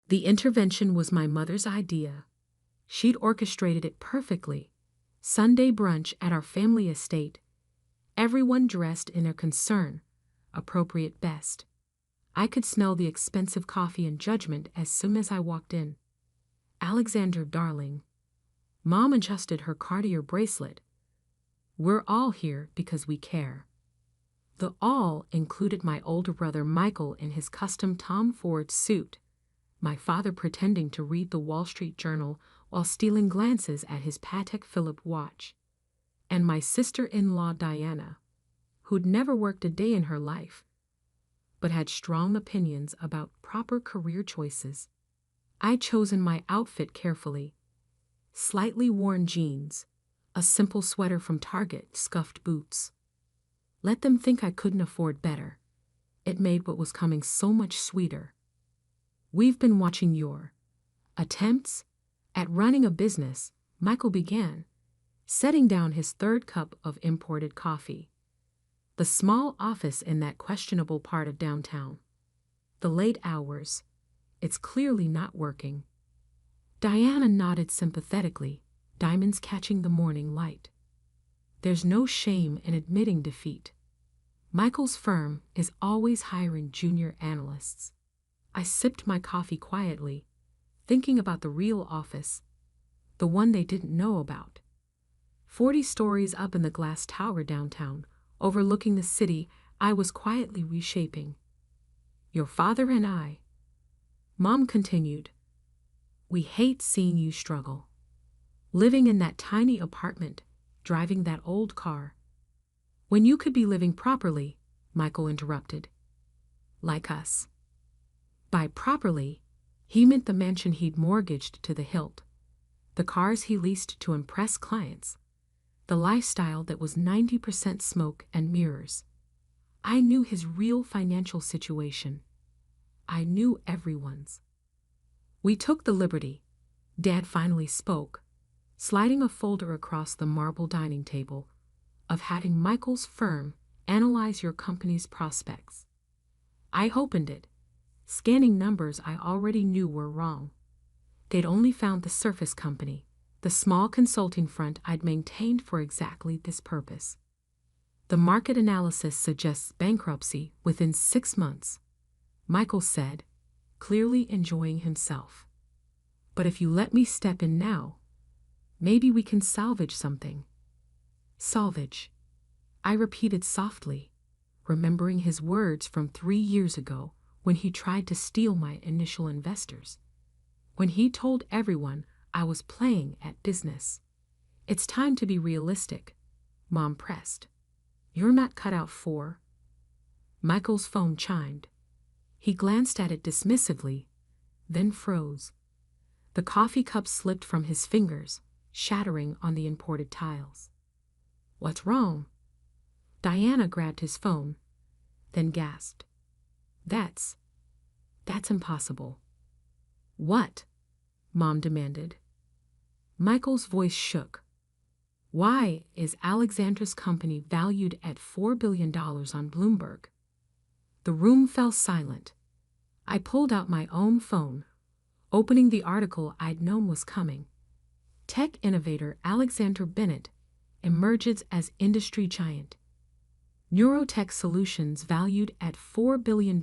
The intervention was my mother's idea. She'd orchestrated it perfectly. Sunday brunch at our family estate. Everyone dressed in their concern, appropriate best. I could smell the expensive coffee and judgment as soon as I walked in. Alexander, darling. Mom adjusted her Cartier bracelet. We're all here because we care. The all included my older brother Michael in his custom Tom Ford suit, my father pretending to read the Wall Street Journal while stealing glances at his Patek Philippe watch, and my sister-in-law Diana, who'd never worked a day in her life, but had strong opinions about proper career choices. I'd chosen my outfit carefully. Slightly worn jeans, a simple sweater from Target, scuffed boots. Let them think I couldn't afford better. It made what was coming so much sweeter. We've been watching your attempts at running a business, Michael began, setting down his third cup of imported coffee. The small office in that questionable part of downtown. The late hours. It's clearly not working. Diana nodded sympathetically, diamonds catching the morning light. There's no shame in admitting defeat. Michael's firm is always hiring junior analysts. I sipped my coffee quietly, thinking about the real office, the one they didn't know about. 40 stories up in the glass tower downtown, overlooking the city I was quietly reshaping. Your father and I, Mom continued, we hate seeing you struggle. Living in that tiny apartment, driving that old car. When you could be living properly, Michael interrupted. Like us. By properly, he meant the mansion he'd mortgaged to the hilt, the cars he leased to impress clients, the lifestyle that was 90% smoke and mirrors. I knew his real financial situation. I knew everyone's. We took the liberty, Dad finally spoke, sliding a folder across the marble dining table, of having Michael's firm analyze your company's prospects. I opened it, scanning numbers I already knew were wrong. They'd only found the surface company, the small consulting front I'd maintained for exactly this purpose. The market analysis suggests bankruptcy within 6 months, Michael said, clearly enjoying himself. But if you let me step in now, maybe we can salvage something. Salvage, I repeated softly, remembering his words from 3 years ago when he tried to steal my initial investors. When he told everyone I was playing at business. It's time to be realistic, Mom pressed. You're not cut out for. Michael's phone chimed. He glanced at it dismissively, then froze. The coffee cup slipped from his fingers, shattering on the imported tiles. What's wrong? Diana grabbed his phone, then gasped. That's impossible. What? Mom demanded. Michael's voice shook. Why is Alexandra's company valued at $4 billion on Bloomberg? The room fell silent. I pulled out my own phone, opening the article I'd known was coming. Tech innovator Alexander Bennett emerges as industry giant. Neurotech solutions valued at $4 billion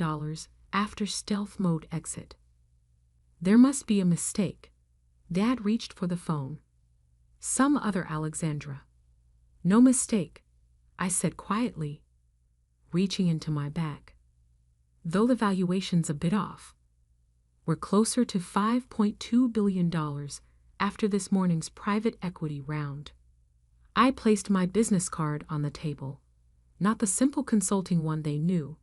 after stealth mode exit. There must be a mistake. Dad reached for the phone. Some other Alexandra. No mistake, I said quietly, reaching into my bag. Though the valuation's a bit off. We're closer to $5.2 billion after this morning's private equity round. I placed my business card on the table, not the simple consulting one they knew.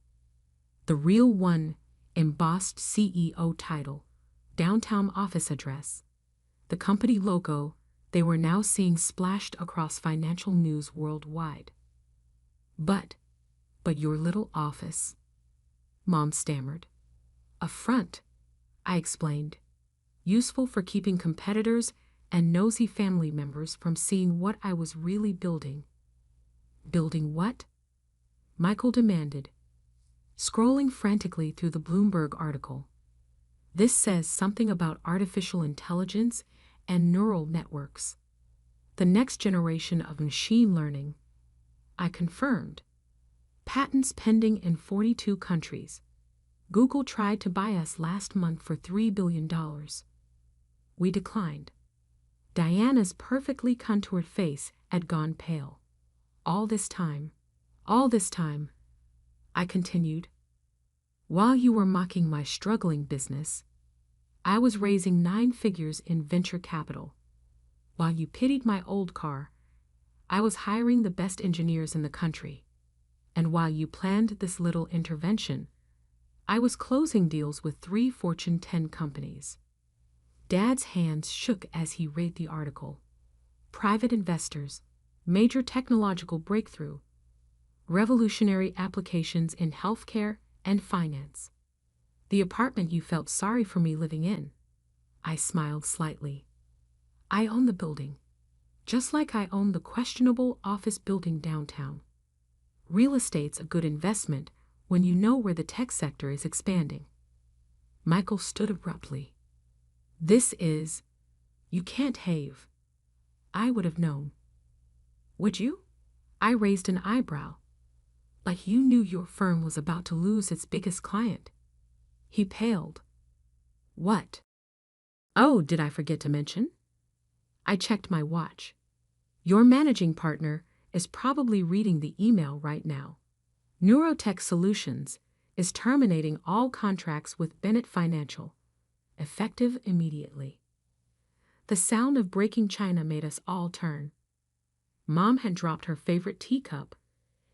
The real one, embossed CEO title, downtown office address, the company logo they were now seeing splashed across financial news worldwide. But your little office, Mom stammered. A front, I explained, useful for keeping competitors and nosy family members from seeing what I was really building. Building what? Michael demanded, scrolling frantically through the Bloomberg article. This says something about artificial intelligence and neural networks. The next generation of machine learning. I confirmed. Patents pending in 42 countries. Google tried to buy us last month for $3 billion. We declined. Diana's perfectly contoured face had gone pale. All this time, I continued, while you were mocking my struggling business, I was raising 9 figures in venture capital. While you pitied my old car, I was hiring the best engineers in the country. And while you planned this little intervention, I was closing deals with 3 Fortune 10 companies. Dad's hands shook as he read the article. Private investors, major technological breakthrough, revolutionary applications in healthcare and finance. The apartment you felt sorry for me living in. I smiled slightly. I own the building, just like I own the questionable office building downtown. Real estate's a good investment when you know where the tech sector is expanding. Michael stood abruptly. You can't have. I would have known. Would you? I raised an eyebrow. Like you knew your firm was about to lose its biggest client. He paled. What? Oh, did I forget to mention? I checked my watch. Your managing partner is probably reading the email right now. Neurotech Solutions is terminating all contracts with Bennett Financial, effective immediately. The sound of breaking china made us all turn. Mom had dropped her favorite teacup,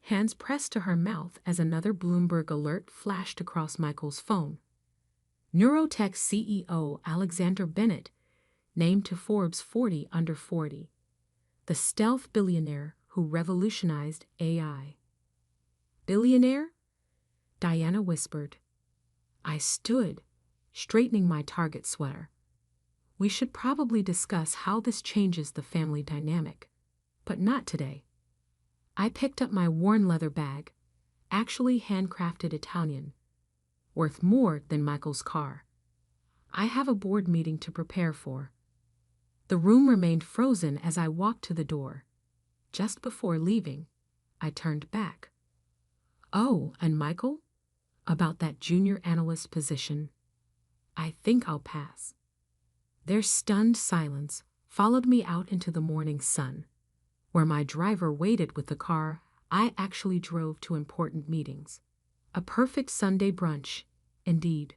hands pressed to her mouth as another Bloomberg alert flashed across Michael's phone. Neurotech CEO Alexander Bennett named to Forbes 40 under 40, the stealth billionaire who revolutionized AI. Billionaire? Diana whispered. I stood, straightening my Target sweater. We should probably discuss how this changes the family dynamic, but not today. I picked up my worn leather bag, actually handcrafted Italian, worth more than Michael's car. I have a board meeting to prepare for. The room remained frozen as I walked to the door. Just before leaving, I turned back. Oh, and Michael? About that junior analyst position. I think I'll pass. Their stunned silence followed me out into the morning sun, where my driver waited with the car I actually drove to important meetings. A perfect Sunday brunch, indeed.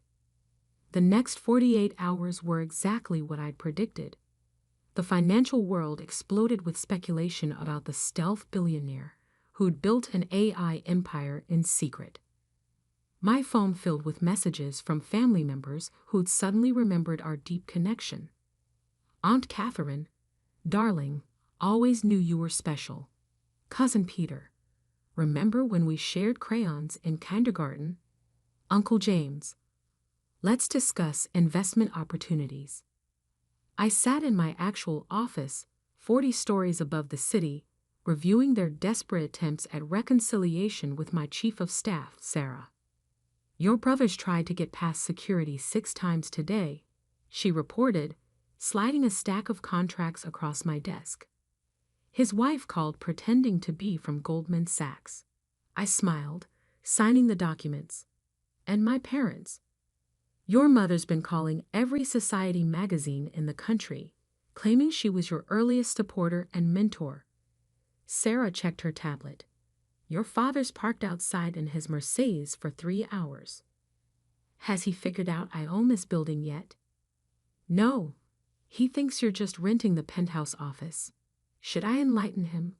The next 48 hours were exactly what I'd predicted. The financial world exploded with speculation about the stealth billionaire who'd built an AI empire in secret. My phone filled with messages from family members who'd suddenly remembered our deep connection. Aunt Catherine, darling, always knew you were special. Cousin Peter, remember when we shared crayons in kindergarten? Uncle James, let's discuss investment opportunities. I sat in my actual office, 40 stories above the city, reviewing their desperate attempts at reconciliation with my chief of staff, Sarah. Your brothers tried to get past security 6 times today, she reported, sliding a stack of contracts across my desk. His wife called pretending to be from Goldman Sachs. I smiled, signing the documents. And my parents. Your mother's been calling every society magazine in the country, claiming she was your earliest supporter and mentor. Sarah checked her tablet. Your father's parked outside in his Mercedes for 3 hours. Has he figured out I own this building yet? No. He thinks you're just renting the penthouse office. Should I enlighten him?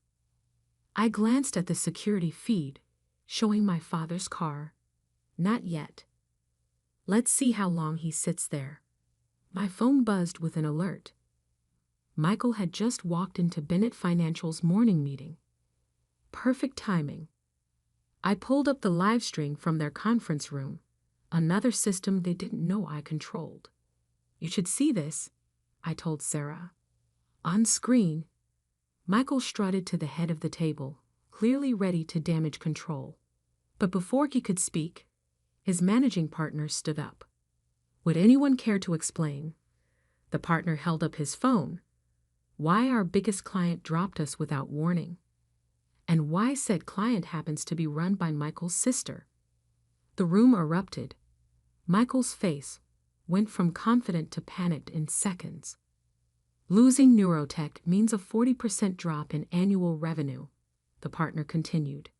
I glanced at the security feed, showing my father's car. Not yet. Let's see how long he sits there. My phone buzzed with an alert. Michael had just walked into Bennett Financial's morning meeting. Perfect timing. I pulled up the live stream from their conference room, another system they didn't know I controlled. You should see this, I told Sarah. On screen, Michael strutted to the head of the table, clearly ready to damage control. But before he could speak, his managing partner stood up. Would anyone care to explain? The partner held up his phone. Why our biggest client dropped us without warning? And why said client happens to be run by Michael's sister? The room erupted. Michael's face went from confident to panicked in seconds. Losing Neurotech means a 40% drop in annual revenue, the partner continued.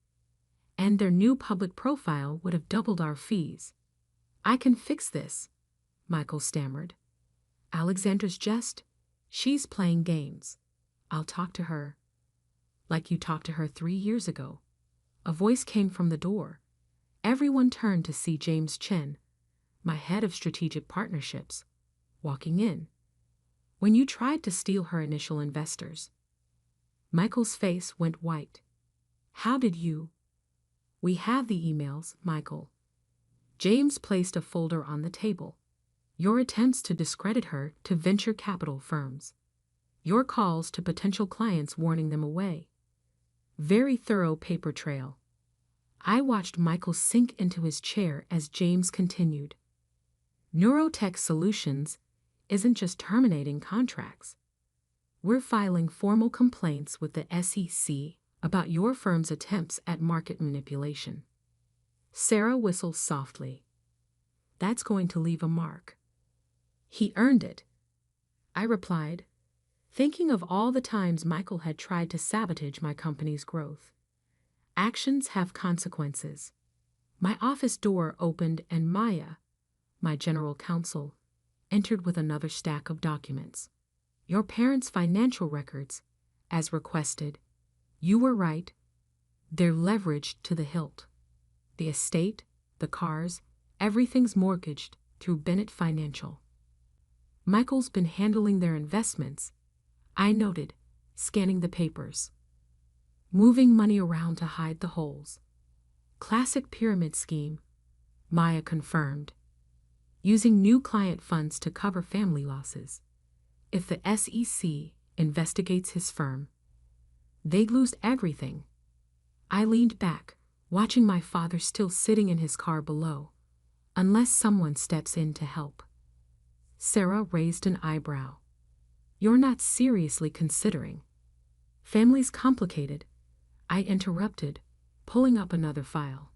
And their new public profile would have doubled our fees. I can fix this, Michael stammered. Alexandra's just, she's playing games. I'll talk to her. Like you talked to her 3 years ago. A voice came from the door. Everyone turned to see James Chen, my head of strategic partnerships, walking in. When you tried to steal her initial investors. Michael's face went white. How did you? We have the emails, Michael. James placed a folder on the table. Your attempts to discredit her to venture capital firms. Your calls to potential clients warning them away. Very thorough paper trail. I watched Michael sink into his chair as James continued. Neurotech Solutions isn't just terminating contracts. We're filing formal complaints with the SEC about your firm's attempts at market manipulation. Sarah whistled softly. That's going to leave a mark. He earned it, I replied, thinking of all the times Michael had tried to sabotage my company's growth. Actions have consequences. My office door opened and Maya, my general counsel, entered with another stack of documents. Your parents' financial records, as requested. You were right. They're leveraged to the hilt. The estate, the cars, everything's mortgaged through Bennett Financial. Michael's been handling their investments, I noted, scanning the papers. Moving money around to hide the holes. Classic pyramid scheme, Maya confirmed. Using new client funds to cover family losses. If the SEC investigates his firm, they'd lose everything. I leaned back, watching my father still sitting in his car below, unless someone steps in to help. Sarah raised an eyebrow. You're not seriously considering. Family's complicated, I interrupted, pulling up another file.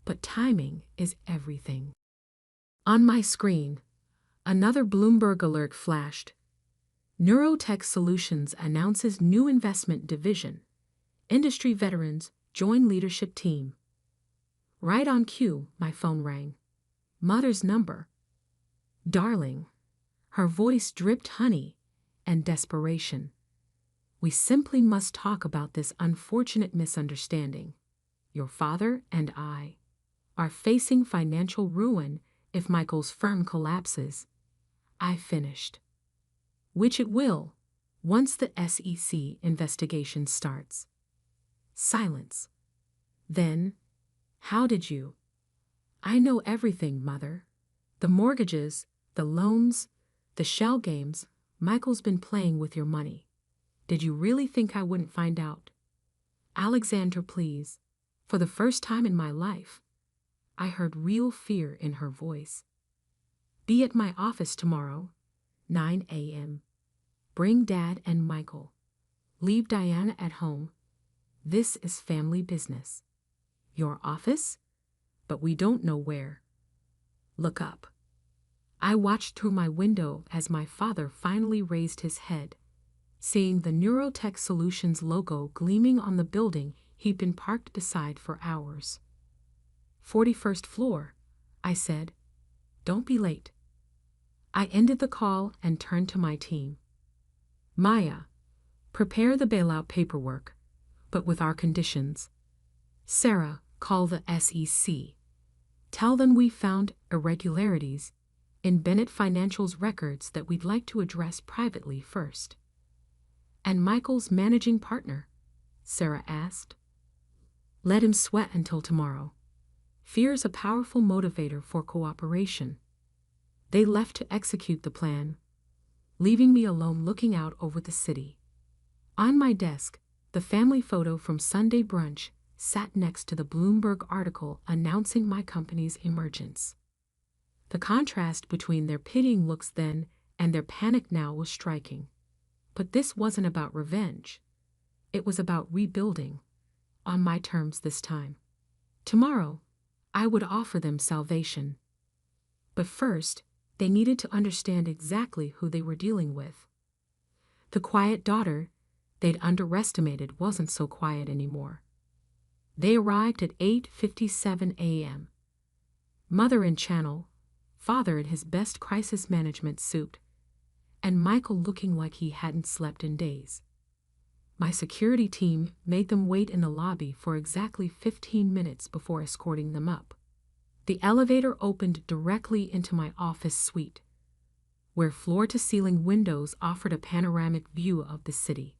But timing is everything. On my screen, another Bloomberg alert flashed. Neurotech Solutions announces new investment division. Industry veterans join leadership team. Right on cue, my phone rang. Mother's number. Darling. Her voice dripped honey and desperation. We simply must talk about this unfortunate misunderstanding. Your father and I are facing financial ruin if Michael's firm collapses. I finished. Which it will, once the SEC investigation starts. Silence. Then, how did you? I know everything, Mother. The mortgages, the loans, the shell games, Michael's been playing with your money. Did you really think I wouldn't find out? Alexandra, please. For the first time in my life, I heard real fear in her voice. Be at my office tomorrow, 9 a.m. Bring Dad and Michael. Leave Diana at home. This is family business. Your office? But we don't know where. Look up. I watched through my window as my father finally raised his head, seeing the Neurotech Solutions logo gleaming on the building he'd been parked beside for hours. 41st floor, I said. Don't be late. I ended the call and turned to my team. Maya, prepare the bailout paperwork, but with our conditions. Sarah, call the SEC. Tell them we found irregularities in Bennett Financial's records that we'd like to address privately first. And Michael's managing partner? Sarah asked. Let him sweat until tomorrow. Fear's a powerful motivator for cooperation. They left to execute the plan, leaving me alone looking out over the city. On my desk, the family photo from Sunday brunch sat next to the Bloomberg article announcing my company's emergence. The contrast between their pitying looks then and their panic now was striking. But this wasn't about revenge. It was about rebuilding, on my terms this time. Tomorrow, I would offer them salvation. But first, they needed to understand exactly who they were dealing with. The quiet daughter they'd underestimated wasn't so quiet anymore. They arrived at 8:57 a.m. Mother in channel, father in his best crisis management suit, and Michael looking like he hadn't slept in days. My security team made them wait in the lobby for exactly 15 minutes before escorting them up. The elevator opened directly into my office suite, where floor-to-ceiling windows offered a panoramic view of the city.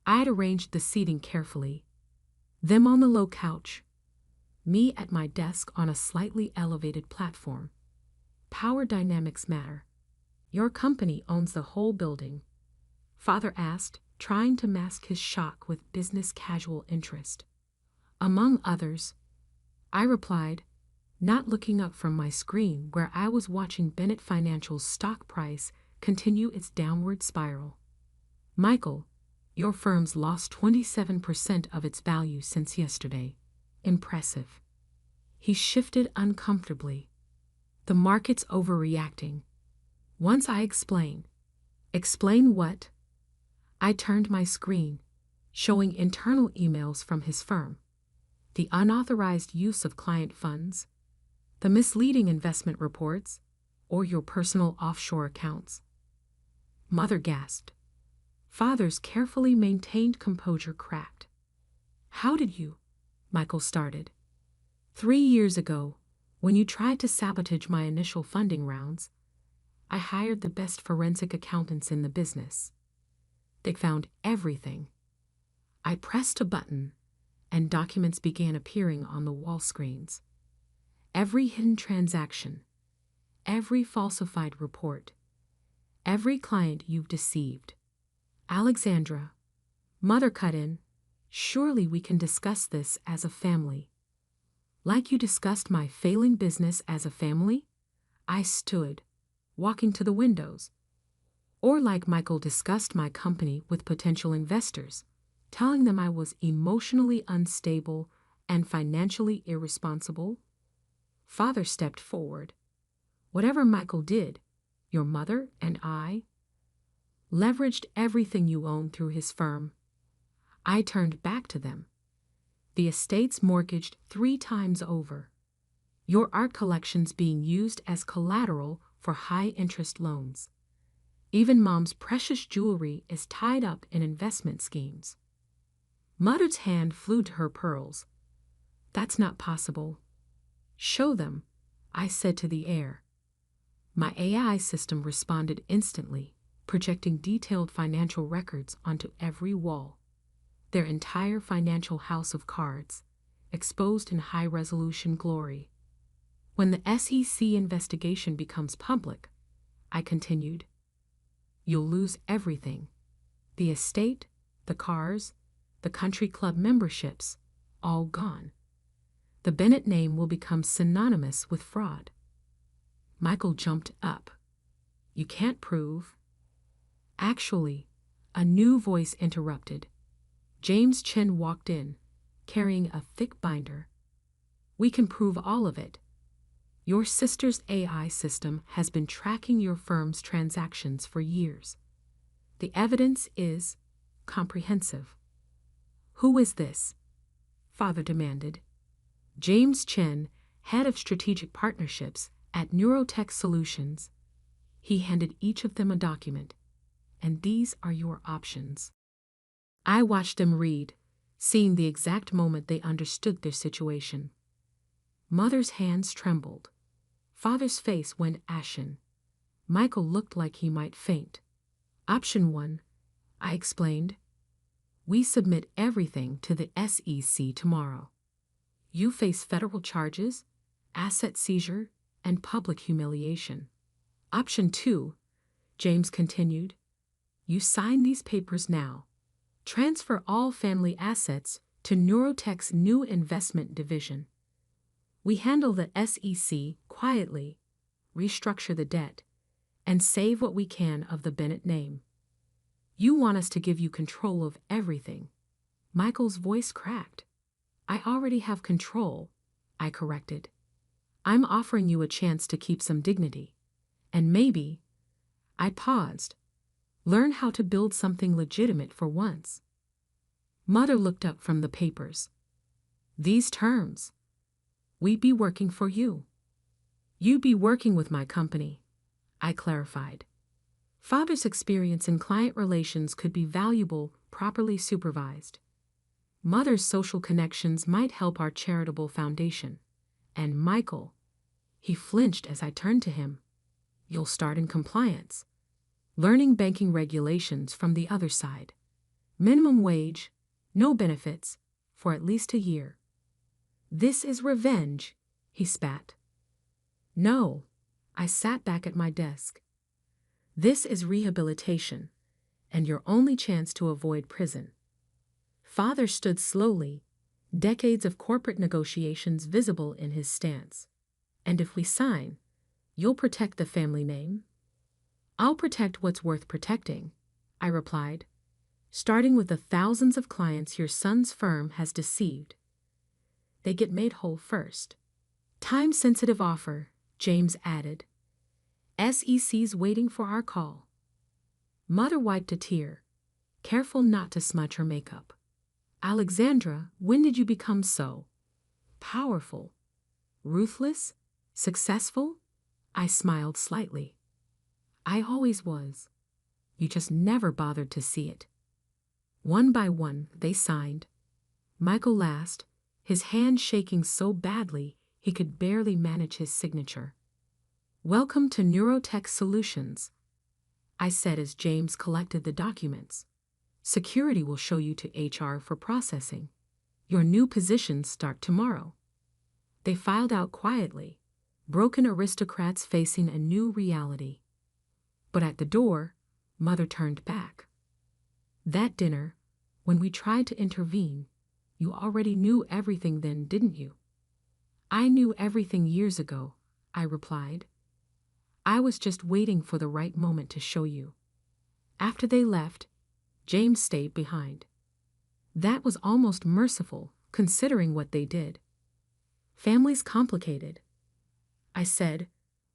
I had arranged the seating carefully. Them on the low couch, me at my desk on a slightly elevated platform. Power dynamics matter. Your company owns the whole building, Father asked, trying to mask his shock with business casual interest. Among others, I replied, not looking up from my screen where I was watching Bennett Financial's stock price continue its downward spiral. Michael, your firm's lost 27% of its value since yesterday. Impressive. He shifted uncomfortably. The market's overreacting. Once I explain. Explain what? I turned my screen, showing internal emails from his firm. The unauthorized use of client funds, the misleading investment reports, or your personal offshore accounts. Mother gasped. Father's carefully maintained composure cracked. How did you? Michael started. 3 years ago, when you tried to sabotage my initial funding rounds, I hired the best forensic accountants in the business. They found everything. I pressed a button, and documents began appearing on the wall screens. Every hidden transaction, every falsified report, every client you've deceived. Alexandra, Mother cut in, surely we can discuss this as a family. Like you discussed my failing business as a family? I stood, walking to the windows. Or like Michael discussed my company with potential investors, telling them I was emotionally unstable and financially irresponsible? Father stepped forward. Whatever Michael did, your mother and I leveraged everything you own through his firm. I turned back to them. The estate's mortgaged 3 times over. Your art collection's being used as collateral for high-interest loans. Even Mom's precious jewelry is tied up in investment schemes. Mother's hand flew to her pearls. That's not possible. Show them, I said to the air. My AI system responded instantly, projecting detailed financial records onto every wall. Their entire financial house of cards, exposed in high-resolution glory. When the SEC investigation becomes public, I continued, you'll lose everything. The estate, the cars, the country club memberships, all gone. The Bennett name will become synonymous with fraud. Michael jumped up. You can't prove. Actually, a new voice interrupted. James Chen walked in, carrying a thick binder. We can prove all of it. Your sister's AI system has been tracking your firm's transactions for years. The evidence is comprehensive. Who is this? Father demanded. James Chen, head of strategic partnerships at Neurotech Solutions. He handed each of them a document. And these are your options. I watched them read, seeing the exact moment they understood their situation. Mother's hands trembled. Father's face went ashen. Michael looked like he might faint. Option 1, I explained. We submit everything to the SEC tomorrow. You face federal charges, asset seizure, and public humiliation. Option 2, James continued. You sign these papers now. Transfer all family assets to Neurotech's new investment division. We handle the SEC quietly, restructure the debt, and save what we can of the Bennett name. You want us to give you control of everything. Michael's voice cracked. I already have control, I corrected. I'm offering you a chance to keep some dignity. And maybe, I paused, learn how to build something legitimate for once. Mother looked up from the papers. These terms. We'd be working for you. You'd be working with my company, I clarified. Father's experience in client relations could be valuable, properly supervised. Mother's social connections might help our charitable foundation. And Michael, he flinched as I turned to him. You'll start in compliance. Learning banking regulations from the other side. Minimum wage, no benefits, for at least a year. This is revenge, he spat. No, I sat back at my desk. This is rehabilitation, and your only chance to avoid prison. Father stood slowly, decades of corporate negotiations visible in his stance. And if we sign, you'll protect the family name? I'll protect what's worth protecting, I replied, starting with the thousands of clients your son's firm has deceived. They get made whole first. Time-sensitive offer, James added. SEC's waiting for our call. Mother wiped a tear, careful not to smudge her makeup. Alexandra, when did you become so powerful, ruthless, successful? I smiled slightly. I always was. You just never bothered to see it. One by one, they signed. Michael last, his hand shaking so badly he could barely manage his signature. Welcome to Neurotech Solutions, I said as James collected the documents. Security will show you to HR for processing. Your new positions start tomorrow. They filed out quietly, broken aristocrats facing a new reality. But at the door, Mother turned back. That dinner, when we tried to intervene, you already knew everything then, didn't you? I knew everything years ago, I replied. I was just waiting for the right moment to show you. After they left, James stayed behind. That was almost merciful, considering what they did. Family's complicated, I said,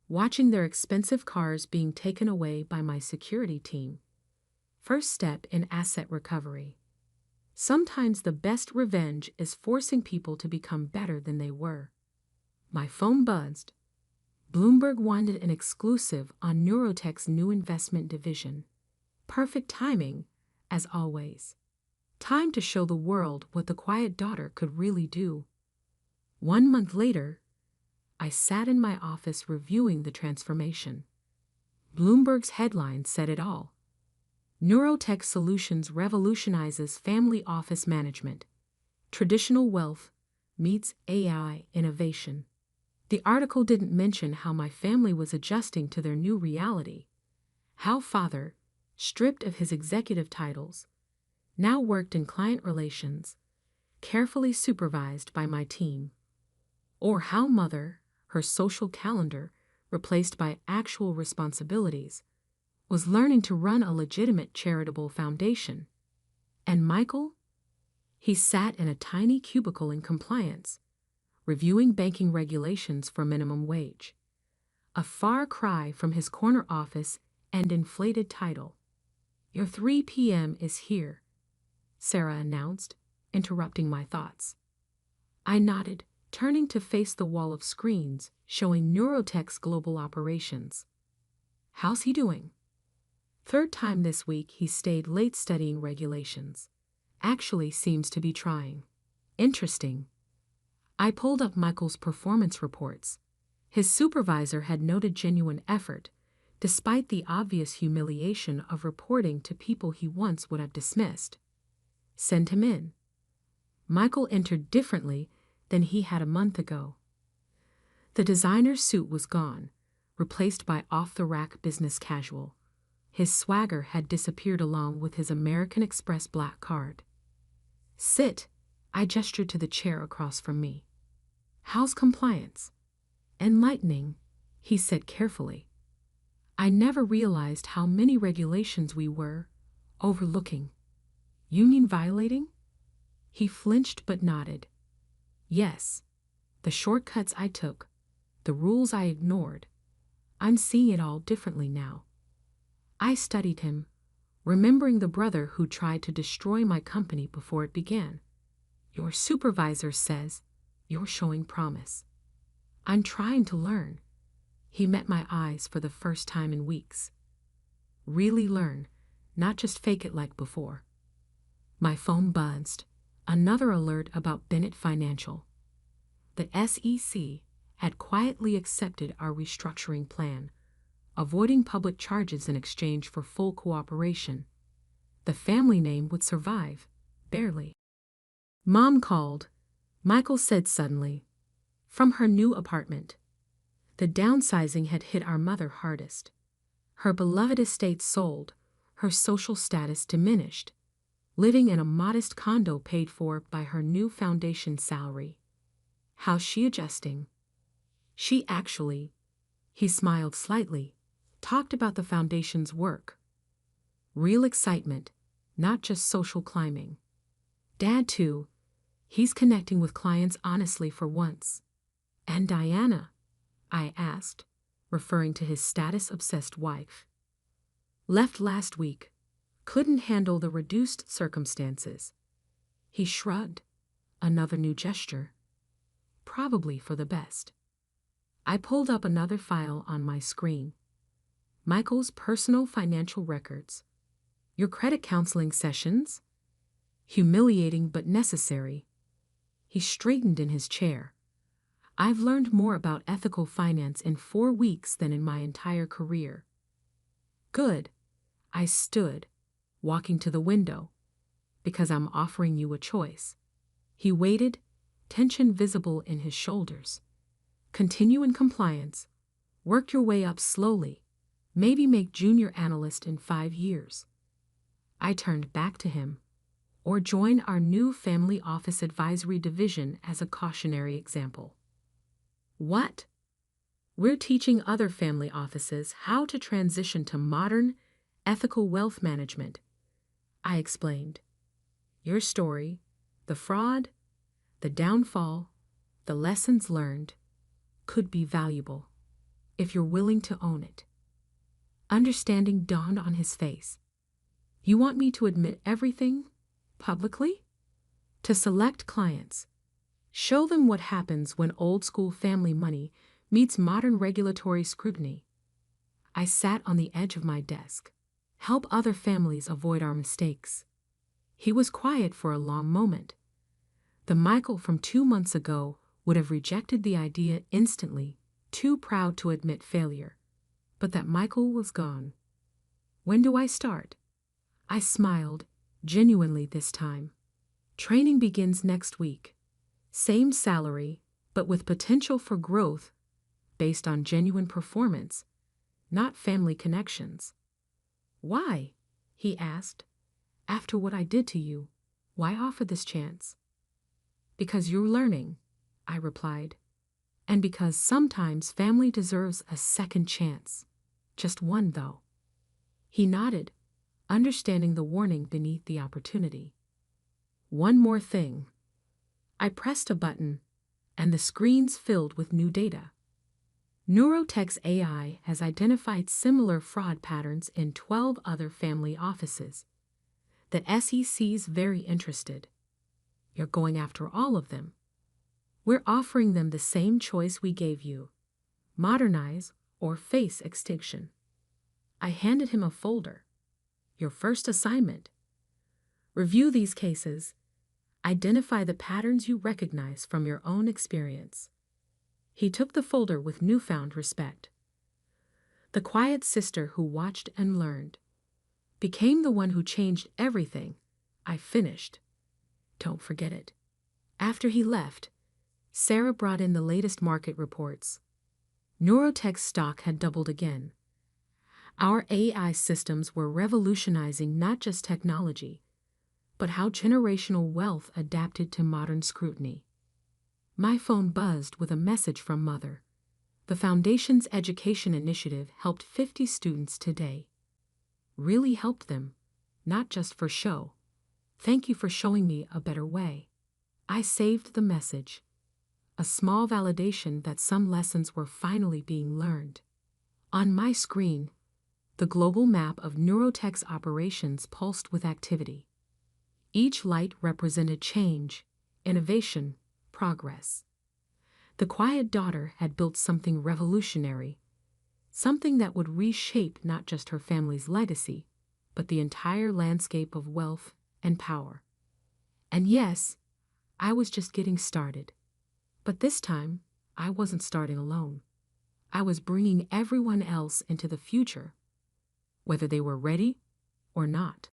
watching their expensive cars being taken away by my security team. First step in asset recovery. Sometimes the best revenge is forcing people to become better than they were. My phone buzzed. Bloomberg wanted an exclusive on Neurotech's new investment division. Perfect timing, as always. Time to show the world what the quiet daughter could really do. 1 month later, I sat in my office reviewing the transformation. Bloomberg's headline said it all. Neurotech Solutions revolutionizes family office management. Traditional wealth meets AI innovation. The article didn't mention how my family was adjusting to their new reality. How father, stripped of his executive titles, now worked in client relations, carefully supervised by my team. Or how mother, her social calendar replaced by actual responsibilities, was learning to run a legitimate charitable foundation. And Michael? He sat in a tiny cubicle in compliance, reviewing banking regulations for minimum wage. A far cry from his corner office and inflated title. Your 3 p.m. is here, Sarah announced, interrupting my thoughts. I nodded, turning to face the wall of screens showing Neurotech's global operations. How's he doing? 3rd time this week he stayed late studying regulations. Actually seems to be trying. Interesting. I pulled up Michael's performance reports. His supervisor had noted genuine effort, despite the obvious humiliation of reporting to people he once would have dismissed. Send him in. Michael entered differently than he had a month ago. The designer suit was gone, replaced by off-the-rack business casual. His swagger had disappeared along with his American Express black card. Sit, I gestured to the chair across from me. How's compliance? Enlightening, he said carefully. I never realized how many regulations we were overlooking. Union violating? He flinched but nodded. Yes, the shortcuts I took, the rules I ignored. I'm seeing it all differently now. I studied him, remembering the brother who tried to destroy my company before it began. Your supervisor says you're showing promise. I'm trying to learn. He met my eyes for the first time in weeks. Really learn, not just fake it like before. My phone buzzed. Another alert about Bennett Financial. The SEC had quietly accepted our restructuring plan, avoiding public charges in exchange for full cooperation. The family name would survive, barely. Mom called, Michael said suddenly, from her new apartment. The downsizing had hit our mother hardest. Her beloved estate sold, her social status diminished, living in a modest condo paid for by her new foundation salary. How's she adjusting? She actually, he smiled slightly, talked about the foundation's work. Real excitement, not just social climbing. Dad, too, he's connecting with clients honestly for once. And Diana? I asked, referring to his status-obsessed wife. Left last week. Couldn't handle the reduced circumstances. He shrugged. Another new gesture. Probably for the best. I pulled up another file on my screen. Michael's personal financial records. Your credit counseling sessions? Humiliating but necessary. He straightened in his chair. I've learned more about ethical finance in 4 weeks than in my entire career. Good. I stood, walking to the window, because I'm offering you a choice. He waited, tension visible in his shoulders. Continue in compliance. Work your way up slowly. Maybe make junior analyst in 5 years. I turned back to him. Or join our new family office advisory division as a cautionary example. What? We're teaching other family offices how to transition to modern, ethical wealth management. I explained. Your story, the fraud, the downfall, the lessons learned, could be valuable if you're willing to own it. Understanding dawned on his face. You want me to admit everything, publicly? To select clients. Show them what happens when old-school family money meets modern regulatory scrutiny. I sat on the edge of my desk. Help other families avoid our mistakes. He was quiet for a long moment. The Michael from 2 months ago would have rejected the idea instantly, too proud to admit failure. But that Michael was gone. When do I start? I smiled, genuinely this time. Training begins next week. Same salary, but with potential for growth based on genuine performance, not family connections. Why? He asked. After what I did to you, why offer this chance? Because you're learning, I replied. And because sometimes family deserves a second chance. Just one, though. He nodded, understanding the warning beneath the opportunity. One more thing. I pressed a button, and the screens filled with new data. Neurotech's AI has identified similar fraud patterns in 12 other family offices. The SEC's very interested. You're going after all of them. We're offering them the same choice we gave you. Modernize or face extinction. I handed him a folder. Your first assignment. Review these cases. Identify the patterns you recognize from your own experience. He took the folder with newfound respect. The quiet sister who watched and learned became the one who changed everything. I finished. Don't forget it. After he left, Sarah brought in the latest market reports. Neurotech's stock had doubled again. Our AI systems were revolutionizing not just technology, but how generational wealth adapted to modern scrutiny. My phone buzzed with a message from Mother. The Foundation's education initiative helped 50 students today. Really helped them, not just for show. Thank you for showing me a better way. I saved the message. A small validation that some lessons were finally being learned. On my screen, the global map of Neurotech's operations pulsed with activity. Each light represented change, innovation, progress. The quiet daughter had built something revolutionary, something that would reshape not just her family's legacy, but the entire landscape of wealth and power. And yes, I was just getting started. But this time, I wasn't starting alone. I was bringing everyone else into the future, whether they were ready or not.